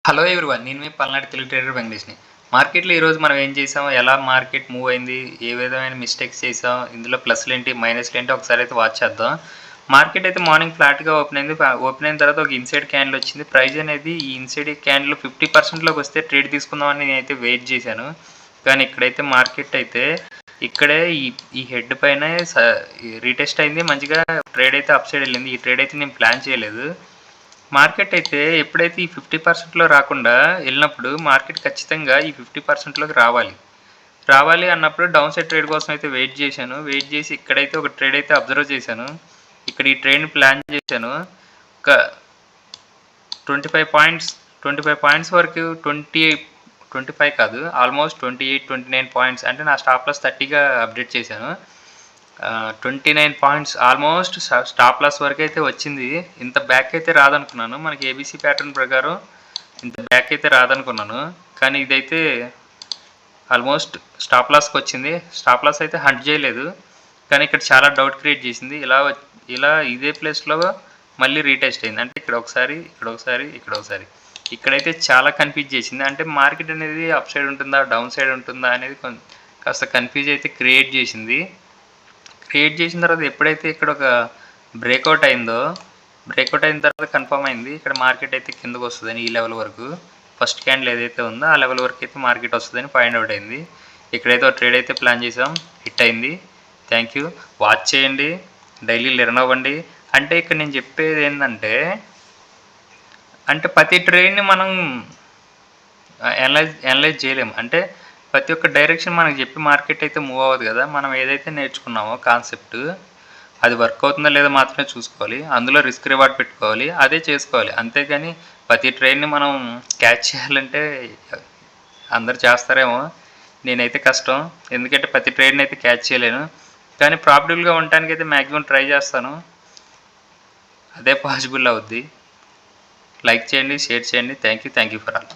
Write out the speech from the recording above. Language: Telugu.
Hello everyone. నేను మీ పల్నాడు తెలుగు ట్రేడర్ వెంకటేష్‌ని. మార్కెట్‌లో ఈరోజు మనం ఏం చేసాం, ఎలా మార్కెట్ మూవ్ అయింది, ఏ విధమైన మిస్టేక్స్ చేసాం, ఇందులో ప్లస్‌లేంటి, మైనస్‌లేంటి ఒకసారి అయితే వాచ్ చేద్దాం. మార్కెట్ అయితే మార్నింగ్ ఫ్లాట్‌గా ఓపెన్ అయింది. ఓపెన్ అయిన తర్వాత ఒక ఇన్సైడ్ క్యాండిల్ వచ్చింది. ప్రైస్ అనేది ఈ ఇన్సైడ్ క్యాండిల్ 50% వస్తే ట్రేడ్ తీసుకుందామని నేనైతే వెయిట్ చేశాను. కానీ ఇక్కడైతే మార్కెట్ అయితే ఇక్కడే ఈ హెడ్ పైనే రీటెస్ట్ అయింది. మంచిగా ట్రేడ్ అయితే అప్ సైడ్ వెళ్ళింది. ఈ ట్రేడ్ అయితే నేను ప్లాన్ చేయలేదు. మార్కెట్ అయితే ఎప్పుడైతే ఈ 50%లో రాకుండా వెళ్ళినప్పుడు మార్కెట్ ఖచ్చితంగా ఈ 50%లోకి రావాలి అన్నప్పుడు డౌన్ సైడ్ ట్రేడ్ కోసం అయితే వెయిట్ చేశాను. వెయిట్ చేసి ఇక్కడైతే ఒక ట్రేడ్ అయితే అబ్జర్వ్ చేశాను. ఇక్కడ ఈ ట్రేడ్ని ప్లాన్ చేశాను. ఒక 25 పాయింట్స్ వరకు 25 కాదు, ఆల్మోస్ట్ 29 పాయింట్స్, అంటే నా స్టాప్ లాస్ 30గా అప్డేట్ చేశాను. 29 పాయింట్స్ ఆల్మోస్ట్ స్టాప్ లాస్ వరకు అయితే వచ్చింది. ఇంత బ్యాక్ అయితే రాదనుకున్నాను. మనకి ఏబీసీ ప్యాటర్న్ ప్రకారం ఇంత బ్యాక్ అయితే రాదనుకున్నాను. కానీ ఇదైతే ఆల్మోస్ట్ స్టాప్ లాస్కి వచ్చింది. స్టాప్ లాస్ అయితే హంట్ చేయలేదు, కానీ ఇక్కడ చాలా డౌట్ క్రియేట్ చేసింది. ఇలా ఇదే ప్లేస్లో మళ్ళీ రీటెస్ట్ అయింది. అంటే ఇక్కడ ఒకసారి ఇక్కడైతే చాలా కన్ఫ్యూజ్ చేసింది. అంటే మార్కెట్ అనేది అప్ సైడ్ ఉంటుందా, డౌన్ సైడ్ ఉంటుందా అనేది కాస్త కన్ఫ్యూజ్ అయితే క్రియేట్ చేసింది. క్రియేట్ చేసిన తర్వాత ఎప్పుడైతే ఇక్కడ ఒక బ్రేక్అవుట్ అయిన తర్వాత కన్ఫర్మ్ అయింది ఇక్కడ మార్కెట్ అయితే కిందకు వస్తుందని. ఈ లెవెల్ వరకు ఫస్ట్ క్యాండిల్ ఏదైతే ఉందో ఆ లెవెల్ వరకు అయితే మార్కెట్ వస్తుందని ఫైండ్ అవుట్ అయింది. ఇక్కడైతే ఒక ట్రేడ్ అయితే ప్లాన్ చేసాం, హిట్ అయింది. Thank you. వాచ్ చేయండి, డైలీ లెర్న్ అవ్వండి. అంటే ఇక్కడ నేను చెప్పేది ఏంటంటే, ప్రతి ట్రేడ్ని మనం అనలైజ్ చేయలేము. అంటే ప్రతి ఒక్క డైరెక్షన్ మనకు చెప్పి మార్కెట్ అయితే మూవ్ అవ్వదు కదా. మనం ఏదైతే నేర్చుకున్నామో కాన్సెప్ట్ అది వర్క్ అవుతుందో లేదో మాత్రమే చూసుకోవాలి. అందులో రిస్క్ రివార్డ్ పెట్టుకోవాలి, అదే చేసుకోవాలి. అంతేగాని ప్రతి ట్రేడ్ని మనం క్యాచ్ చేయాలంటే అందరు చేస్తారేమో, నేనైతే కష్టం. ఎందుకంటే ప్రతి ట్రేడ్ని అయితే క్యాచ్ చేయలేను. కానీ ప్రాఫిటబుల్గా ఉండటానికి అయితే మ్యాక్సిమం ట్రై చేస్తాను. అదే పాసిబుల్ అవుద్ది. లైక్ చేయండి, షేర్ చేయండి. Thank you for all.